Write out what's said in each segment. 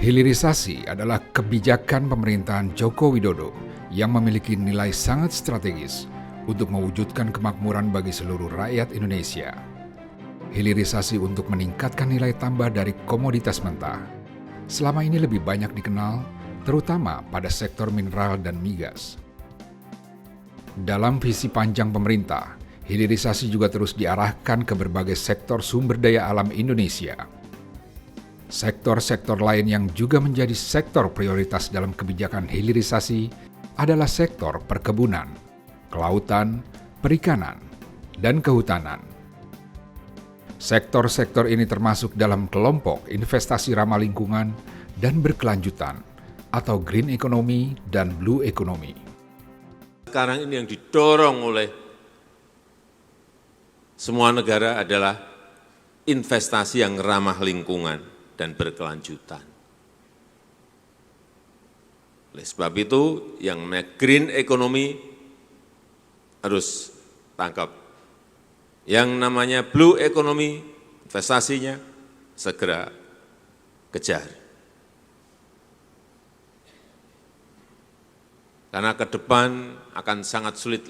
Hilirisasi adalah kebijakan pemerintahan Joko Widodo yang memiliki nilai sangat strategis untuk mewujudkan kemakmuran bagi seluruh rakyat Indonesia. Hilirisasi untuk meningkatkan nilai tambah dari komoditas mentah selama ini lebih banyak dikenal, terutama pada sektor mineral dan migas. Dalam visi panjang pemerintah, hilirisasi juga terus diarahkan ke berbagai sektor sumber daya alam Indonesia. Sektor-sektor lain yang juga menjadi sektor prioritas dalam kebijakan hilirisasi adalah sektor perkebunan, kelautan, perikanan, dan kehutanan. Sektor-sektor ini termasuk dalam kelompok investasi ramah lingkungan dan berkelanjutan atau green economy dan blue economy. Sekarang ini yang didorong oleh semua negara adalah investasi yang ramah lingkungan dan berkelanjutan. Oleh sebab itu, yang namanya green economy harus tangkap. Yang namanya blue economy, investasinya segera kejar. Karena ke depan akan sangat sulit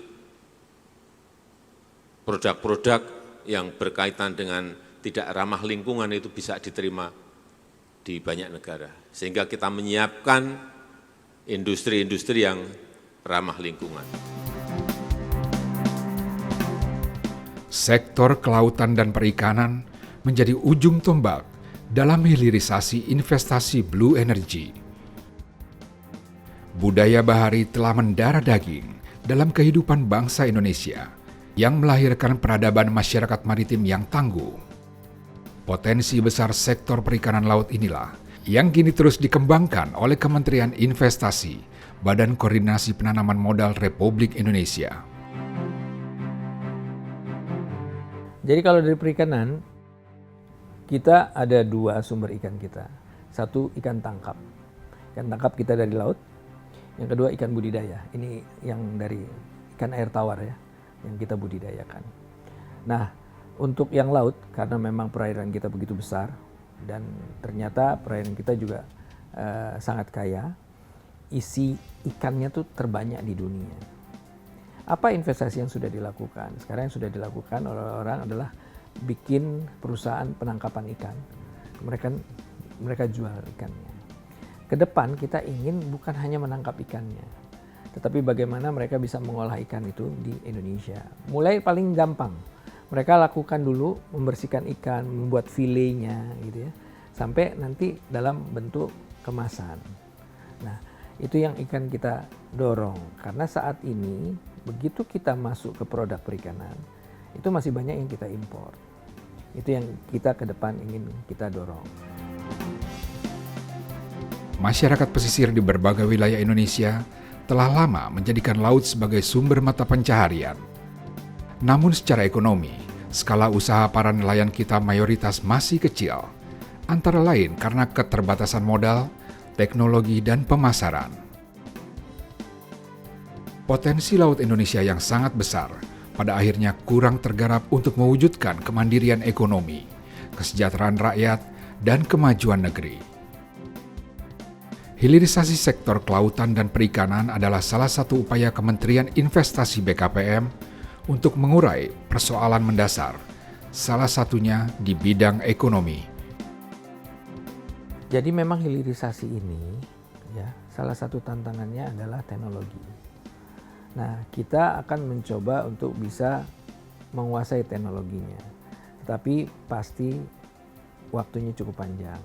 produk-produk yang berkaitan dengan tidak ramah lingkungan itu bisa diterima di banyak negara. Sehingga kita menyiapkan industri-industri yang ramah lingkungan. Sektor kelautan dan perikanan menjadi ujung tombak dalam hilirisasi investasi blue energy. Budaya bahari telah mendarah daging dalam kehidupan bangsa Indonesia yang melahirkan peradaban masyarakat maritim yang tangguh. Potensi besar sektor perikanan laut inilah yang kini terus dikembangkan oleh Kementerian Investasi, Badan Koordinasi Penanaman Modal Republik Indonesia. Jadi kalau dari perikanan, kita ada dua sumber ikan kita. Satu ikan tangkap. Ikan tangkap kita dari laut. Yang kedua ikan budidaya. Ini yang dari ikan air tawar ya, yang kita budidayakan. Nah, untuk yang laut, karena memang perairan kita begitu besar, dan ternyata perairan kita juga sangat kaya, isi ikannya tuh terbanyak di dunia. Apa investasi yang sudah dilakukan? Sekarang yang sudah dilakukan oleh orang adalah bikin perusahaan penangkapan ikan. Mereka jual ikannya. Ke depan kita ingin bukan hanya menangkap ikannya, tetapi bagaimana mereka bisa mengolah ikan itu di Indonesia. Mulai paling gampang, mereka lakukan dulu membersihkan ikan, membuat filenya gitu ya, sampai nanti dalam bentuk kemasan. Nah, itu yang ikan kita dorong, karena saat ini begitu kita masuk ke produk perikanan, itu masih banyak yang kita impor. Itu yang kita ke depan ingin kita dorong. Masyarakat pesisir di berbagai wilayah Indonesia telah lama menjadikan laut sebagai sumber mata pencaharian. Namun secara ekonomi, skala usaha para nelayan kita mayoritas masih kecil, antara lain karena keterbatasan modal, teknologi, dan pemasaran. Potensi laut Indonesia yang sangat besar pada akhirnya kurang tergarap untuk mewujudkan kemandirian ekonomi, kesejahteraan rakyat, dan kemajuan negeri. Hilirisasi sektor kelautan dan perikanan adalah salah satu upaya Kementerian Investasi BKPM untuk mengurai persoalan mendasar, salah satunya di bidang ekonomi. Jadi memang hilirisasi ini, ya, salah satu tantangannya adalah teknologi. Nah, kita akan mencoba untuk bisa menguasai teknologinya, tetapi pasti waktunya cukup panjang.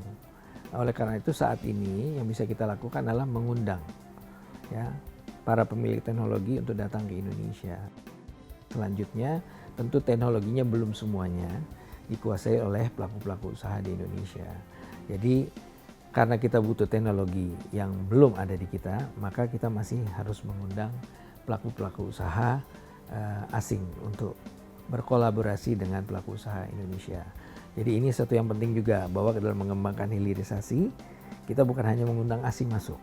Oleh karena itu saat ini yang bisa kita lakukan adalah mengundang ya para pemilik teknologi untuk datang ke Indonesia. Selanjutnya tentu teknologinya belum semuanya dikuasai oleh pelaku-pelaku usaha di Indonesia. Jadi karena kita butuh teknologi yang belum ada di kita, maka kita masih harus mengundang pelaku-pelaku usaha asing untuk berkolaborasi dengan pelaku usaha Indonesia. Jadi ini satu yang penting juga, bahwa dalam mengembangkan hilirisasi, kita bukan hanya mengundang asing masuk,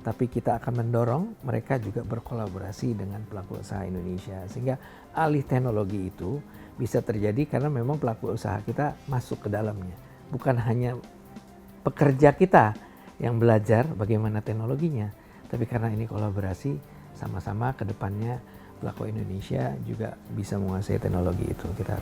tapi kita akan mendorong mereka juga berkolaborasi dengan pelaku usaha Indonesia. Sehingga alih teknologi itu bisa terjadi karena memang pelaku usaha kita masuk ke dalamnya. Bukan hanya pekerja kita yang belajar bagaimana teknologinya, tapi karena ini kolaborasi, sama-sama ke depannya pelaku Indonesia juga bisa menguasai teknologi itu. Kita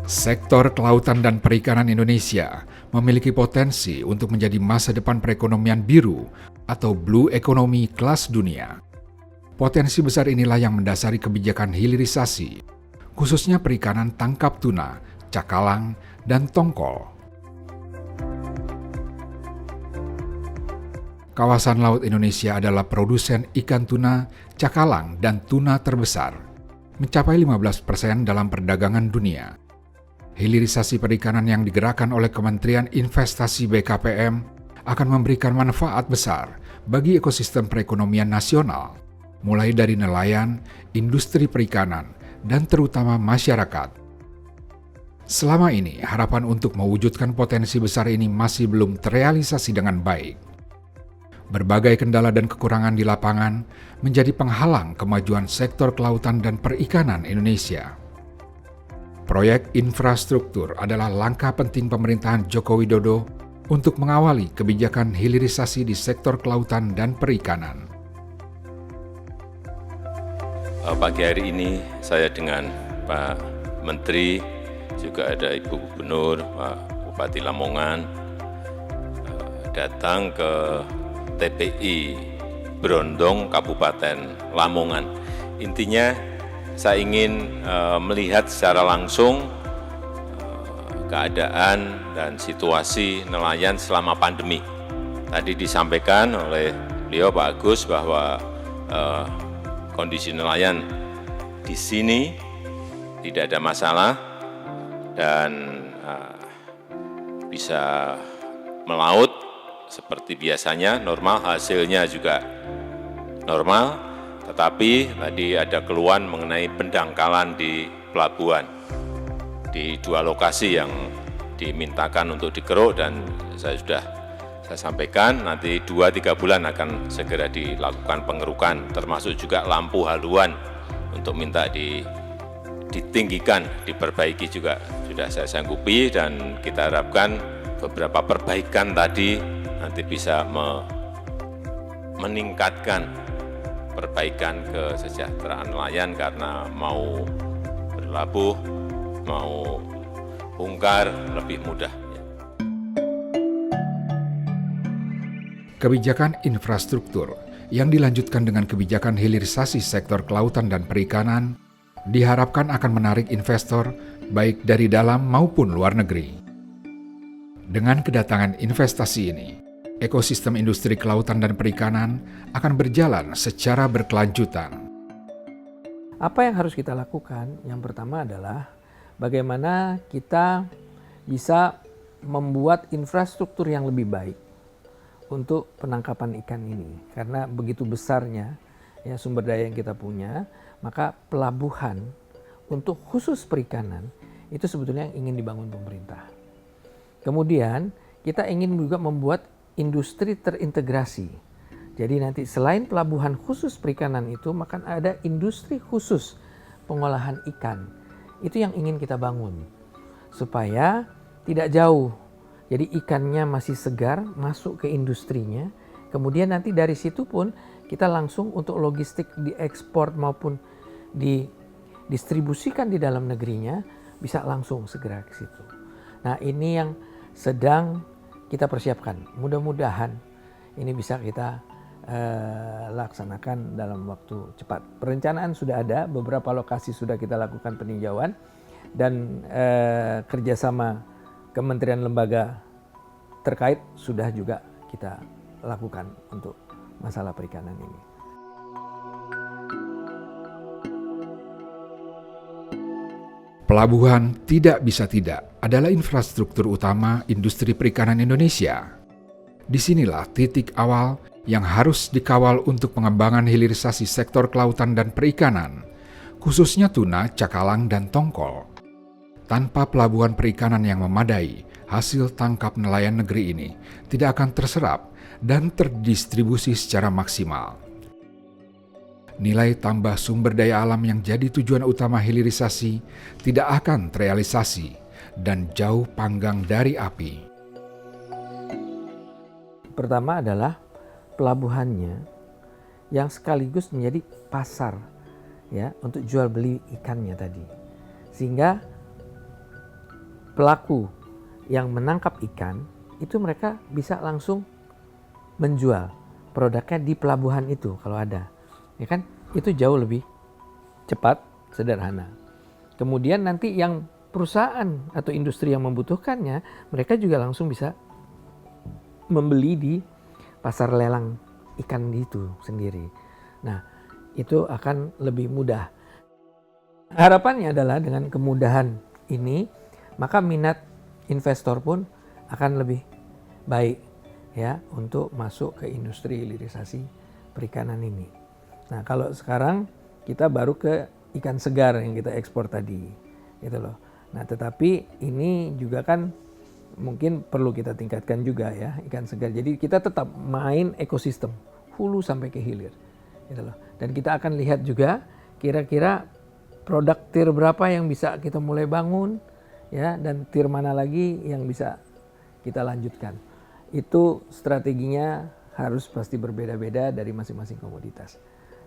Sektor kelautan dan perikanan Indonesia memiliki potensi untuk menjadi masa depan perekonomian biru atau blue economy kelas dunia. Potensi besar inilah yang mendasari kebijakan hilirisasi, khususnya perikanan tangkap tuna, cakalang, dan tongkol. Kawasan laut Indonesia adalah produsen ikan tuna, cakalang, dan tuna terbesar, mencapai 15% dalam perdagangan dunia. Hilirisasi perikanan yang digerakkan oleh Kementerian Investasi BKPM akan memberikan manfaat besar bagi ekosistem perekonomian nasional, mulai dari nelayan, industri perikanan, dan terutama masyarakat. Selama ini, harapan untuk mewujudkan potensi besar ini masih belum terrealisasi dengan baik. Berbagai kendala dan kekurangan di lapangan menjadi penghalang kemajuan sektor kelautan dan perikanan Indonesia. Proyek infrastruktur adalah langkah penting pemerintahan Joko Widodo untuk mengawali kebijakan hilirisasi di sektor kelautan dan perikanan. Pagi hari ini saya dengan Pak Menteri, juga ada Ibu Gubernur, Pak Bupati Lamongan, datang ke TPI Brondong, Kabupaten Lamongan. Intinya saya ingin melihat secara langsung keadaan dan situasi nelayan selama pandemi. Tadi disampaikan oleh beliau Pak Agus bahwa kondisi nelayan di sini tidak ada masalah dan bisa melaut seperti biasanya, normal, hasilnya juga normal. Tetapi tadi ada keluhan mengenai pendangkalan di pelabuhan di 2 lokasi yang dimintakan untuk dikeruk, dan saya sampaikan nanti 2-3 bulan akan segera dilakukan pengerukan, termasuk juga lampu haluan untuk minta ditinggikan, diperbaiki juga sudah saya sanggupi, dan kita harapkan beberapa perbaikan tadi nanti bisa meningkatkan perbaikan kesejahteraan nelayan, karena mau berlabuh, mau bongkar lebih mudah. Kebijakan infrastruktur yang dilanjutkan dengan kebijakan hilirisasi sektor kelautan dan perikanan diharapkan akan menarik investor baik dari dalam maupun luar negeri. Dengan kedatangan investasi ini, ekosistem industri kelautan dan perikanan akan berjalan secara berkelanjutan. Apa yang harus kita lakukan? Yang pertama adalah bagaimana kita bisa membuat infrastruktur yang lebih baik untuk penangkapan ikan ini. Karena begitu besarnya ya sumber daya yang kita punya, maka pelabuhan untuk khusus perikanan itu sebetulnya yang ingin dibangun pemerintah. Kemudian kita ingin juga membuat industri terintegrasi. Jadi nanti selain pelabuhan khusus perikanan itu, maka ada industri khusus pengolahan ikan. Itu yang ingin kita bangun. Supaya tidak jauh. Jadi ikannya masih segar, masuk ke industrinya. Kemudian nanti dari situ pun kita langsung untuk logistik diekspor maupun didistribusikan di dalam negerinya, bisa langsung segera ke situ. Nah ini yang sedang kita persiapkan. Mudah-mudahan ini bisa kita laksanakan dalam waktu cepat. Perencanaan sudah ada, beberapa lokasi sudah kita lakukan peninjauan, dan kerjasama kementerian lembaga terkait sudah juga kita lakukan untuk masalah perikanan ini. Pelabuhan tidak bisa tidak adalah infrastruktur utama industri perikanan Indonesia. Disinilah titik awal yang harus dikawal untuk pengembangan hilirisasi sektor kelautan dan perikanan, khususnya tuna, cakalang, dan tongkol. Tanpa pelabuhan perikanan yang memadai, hasil tangkap nelayan negeri ini tidak akan terserap dan terdistribusi secara maksimal. nilai tambah sumber daya alam yang jadi tujuan utama hilirisasi tidak akan terrealisasi dan jauh panggang dari api. Pertama adalah pelabuhannya yang sekaligus menjadi pasar ya untuk jual beli ikannya tadi. Sehingga pelaku yang menangkap ikan itu mereka bisa langsung menjual produknya di pelabuhan itu kalau ada. Ya kan? Itu jauh lebih cepat, sederhana. Kemudian nanti yang perusahaan atau industri yang membutuhkannya, mereka juga langsung bisa membeli di pasar lelang ikan itu sendiri. Nah, itu akan lebih mudah. Harapannya adalah dengan kemudahan ini, maka minat investor pun akan lebih baik ya untuk masuk ke industri hilirisasi perikanan ini. Nah, kalau sekarang kita baru ke ikan segar yang kita ekspor tadi, gitu loh. Nah, tetapi ini juga kan mungkin perlu kita tingkatkan juga ya ikan segar. Jadi kita tetap main ekosistem hulu sampai ke hilir, gitu loh. Dan kita akan lihat juga kira-kira produk tier berapa yang bisa kita mulai bangun, ya, dan tier mana lagi yang bisa kita lanjutkan. Itu strateginya harus pasti berbeda-beda dari masing-masing komoditas.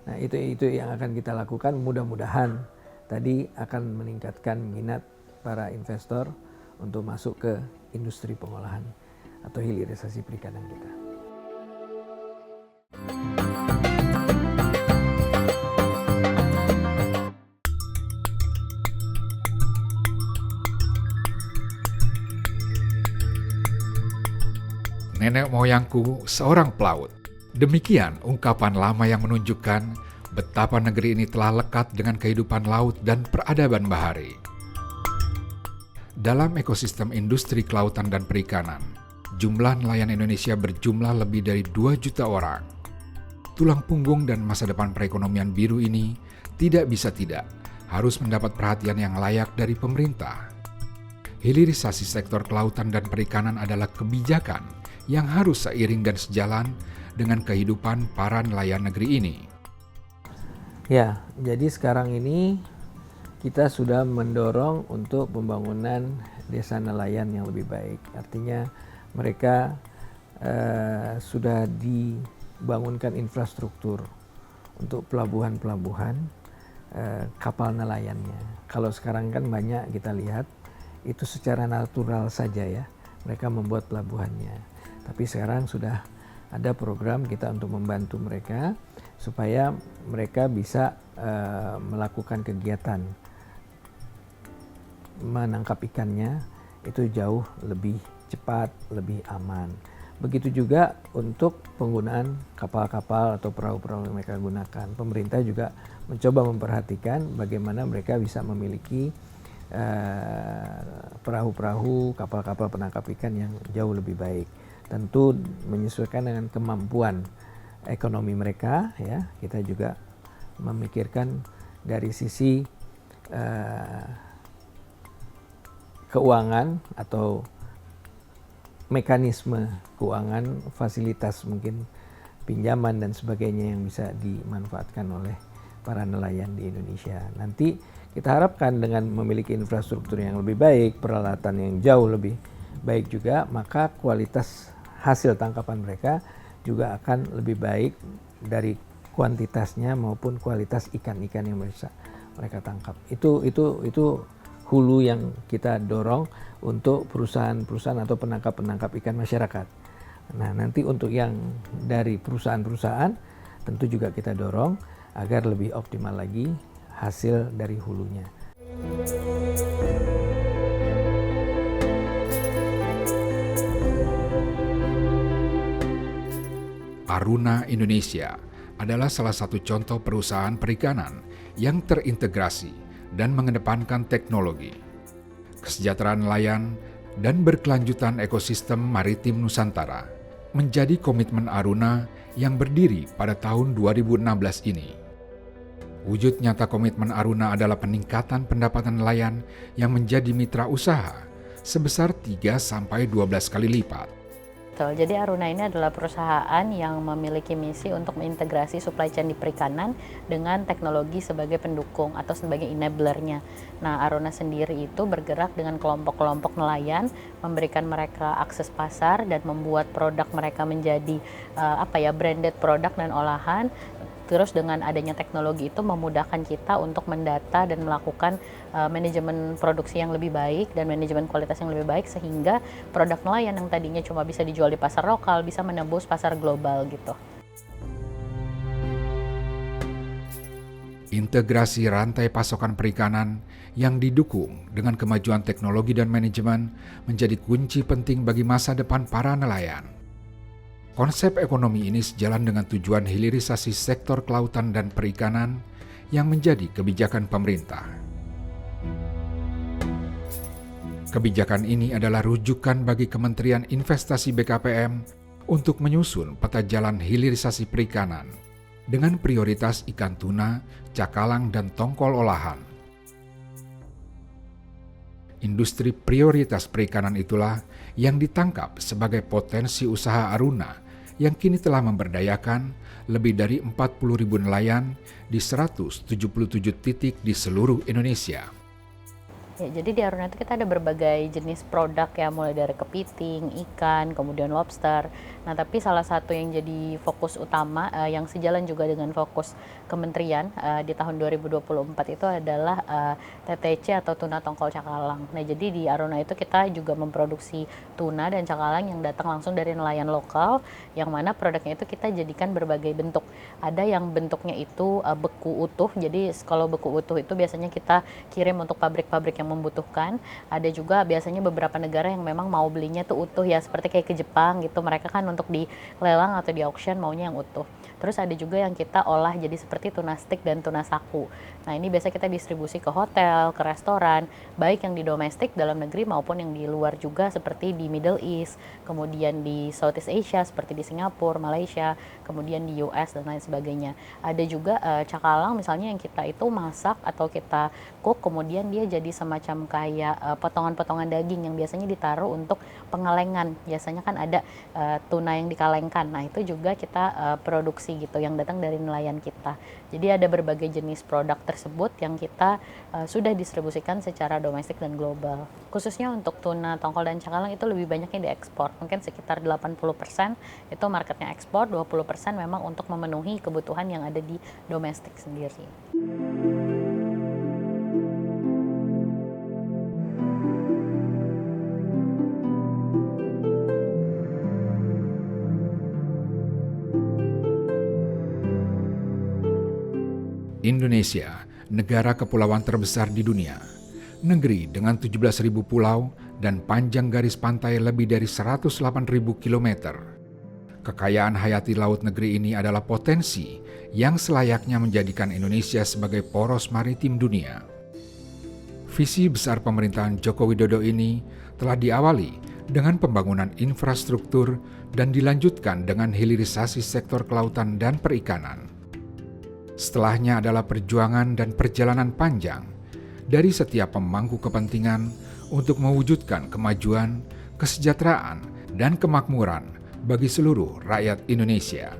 Nah, itu yang akan kita lakukan. Mudah-mudahan tadi akan meningkatkan minat para investor untuk masuk ke industri pengolahan atau hilirisasi perikanan kita. Nenek moyangku seorang pelaut. Demikian ungkapan lama yang menunjukkan betapa negeri ini telah lekat dengan kehidupan laut dan peradaban bahari. Dalam ekosistem industri kelautan dan perikanan, jumlah nelayan Indonesia berjumlah lebih dari 2 juta orang. Tulang punggung dan masa depan perekonomian biru ini tidak bisa tidak harus mendapat perhatian yang layak dari pemerintah. Hilirisasi sektor kelautan dan perikanan adalah kebijakan yang harus seiring dan sejalan dengan kehidupan para nelayan negeri ini. Ya, jadi sekarang ini kita sudah mendorong untuk pembangunan desa nelayan yang lebih baik. Artinya mereka sudah dibangunkan infrastruktur untuk pelabuhan-pelabuhan kapal nelayannya. Kalau sekarang kan banyak kita lihat itu secara natural saja ya, mereka membuat pelabuhannya. Tapi sekarang sudah ada program kita untuk membantu mereka supaya mereka bisa melakukan kegiatan menangkap ikannya itu jauh lebih cepat, lebih aman. Begitu juga untuk penggunaan kapal-kapal atau perahu-perahu yang mereka gunakan. Pemerintah juga mencoba memperhatikan bagaimana mereka bisa memiliki perahu-perahu, kapal-kapal penangkap ikan yang jauh lebih baik. Tentu menyesuaikan dengan kemampuan ekonomi mereka ya. Kita juga memikirkan dari sisi keuangan atau mekanisme keuangan, fasilitas mungkin pinjaman dan sebagainya yang bisa dimanfaatkan oleh para nelayan di Indonesia. Nanti kita harapkan dengan memiliki infrastruktur yang lebih baik, peralatan yang jauh lebih baik juga, maka kualitas hasil tangkapan mereka juga akan lebih baik dari kuantitasnya maupun kualitas ikan-ikan yang mereka tangkap. Itu hulu yang kita dorong untuk perusahaan-perusahaan atau penangkap-penangkap ikan masyarakat. Nah, nanti untuk yang dari perusahaan-perusahaan tentu juga kita dorong agar lebih optimal lagi hasil dari hulunya. Aruna Indonesia adalah salah satu contoh perusahaan perikanan yang terintegrasi dan mengedepankan teknologi, kesejahteraan nelayan, dan berkelanjutan ekosistem maritim Nusantara menjadi komitmen Aruna yang berdiri pada tahun 2016 ini. Wujud nyata komitmen Aruna adalah peningkatan pendapatan nelayan yang menjadi mitra usaha sebesar 3-12 kali lipat. Betul, jadi Aruna ini adalah perusahaan yang memiliki misi untuk mengintegrasi supply chain di perikanan dengan teknologi sebagai pendukung atau sebagai enablernya. Nah, Aruna sendiri itu bergerak dengan kelompok-kelompok nelayan, memberikan mereka akses pasar dan membuat produk mereka menjadi branded produk dan olahan. Terus dengan adanya teknologi itu memudahkan kita untuk mendata dan melakukan manajemen produksi yang lebih baik dan manajemen kualitas yang lebih baik, sehingga produk nelayan yang tadinya cuma bisa dijual di pasar lokal bisa menembus pasar global gitu. Integrasi rantai pasokan perikanan yang didukung dengan kemajuan teknologi dan manajemen menjadi kunci penting bagi masa depan para nelayan. Konsep ekonomi ini sejalan dengan tujuan hilirisasi sektor kelautan dan perikanan yang menjadi kebijakan pemerintah. Kebijakan ini adalah rujukan bagi Kementerian Investasi BKPM untuk menyusun peta jalan hilirisasi perikanan dengan prioritas ikan tuna, cakalang, dan tongkol olahan. Industri prioritas perikanan itulah yang ditangkap sebagai potensi usaha Aruna yang kini telah memberdayakan lebih dari 40.000 nelayan di 177 titik di seluruh Indonesia. Ya, jadi di Aruna itu kita ada berbagai jenis produk ya, mulai dari kepiting, ikan, kemudian lobster. Nah, tapi salah satu yang jadi fokus utama yang sejalan juga dengan fokus kementerian di tahun 2024 itu adalah TTC atau tuna tongkol cakalang. Nah, jadi di Aruna itu kita juga memproduksi tuna dan cakalang yang datang langsung dari nelayan lokal, yang mana produknya itu kita jadikan berbagai bentuk. Ada yang bentuknya itu beku utuh, jadi kalau beku utuh itu biasanya kita kirim untuk pabrik-pabrik yang membutuhkan. Ada juga biasanya beberapa negara yang memang mau belinya tuh utuh ya, seperti kayak ke Jepang gitu, mereka kan untuk dilelang atau di auction maunya yang utuh. Terus ada juga yang kita olah jadi seperti tuna stick dan tuna saku. Nah, ini biasa kita distribusi ke hotel, ke restoran, baik yang di domestik dalam negeri maupun yang di luar juga, seperti di Middle East, kemudian di Southeast Asia seperti di Singapura, Malaysia, kemudian di US dan lain sebagainya. Ada juga cakalang misalnya yang kita itu masak atau kita cook, kemudian dia jadi semacam kayak potongan-potongan daging yang biasanya ditaruh untuk pengalengan. Biasanya kan ada tuna yang dikalengkan. Nah, itu juga kita produksi gitu yang datang dari nelayan kita. Jadi ada berbagai jenis produk tersebut yang kita sudah distribusikan secara domestik dan global. Khususnya untuk tuna tongkol dan cakalang itu lebih banyaknya diekspor. Mungkin sekitar 80% itu marketnya ekspor, 20% memang untuk memenuhi kebutuhan yang ada di domestik sendiri. Indonesia, negara kepulauan terbesar di dunia, negeri dengan 17.000 pulau dan panjang garis pantai lebih dari 108.000 km. Kekayaan hayati laut negeri ini adalah potensi yang selayaknya menjadikan Indonesia sebagai poros maritim dunia. Visi besar pemerintahan Joko Widodo ini telah diawali dengan pembangunan infrastruktur dan dilanjutkan dengan hilirisasi sektor kelautan dan perikanan. Setelahnya adalah perjuangan dan perjalanan panjang dari setiap pemangku kepentingan untuk mewujudkan kemajuan, kesejahteraan, dan kemakmuran bagi seluruh rakyat Indonesia.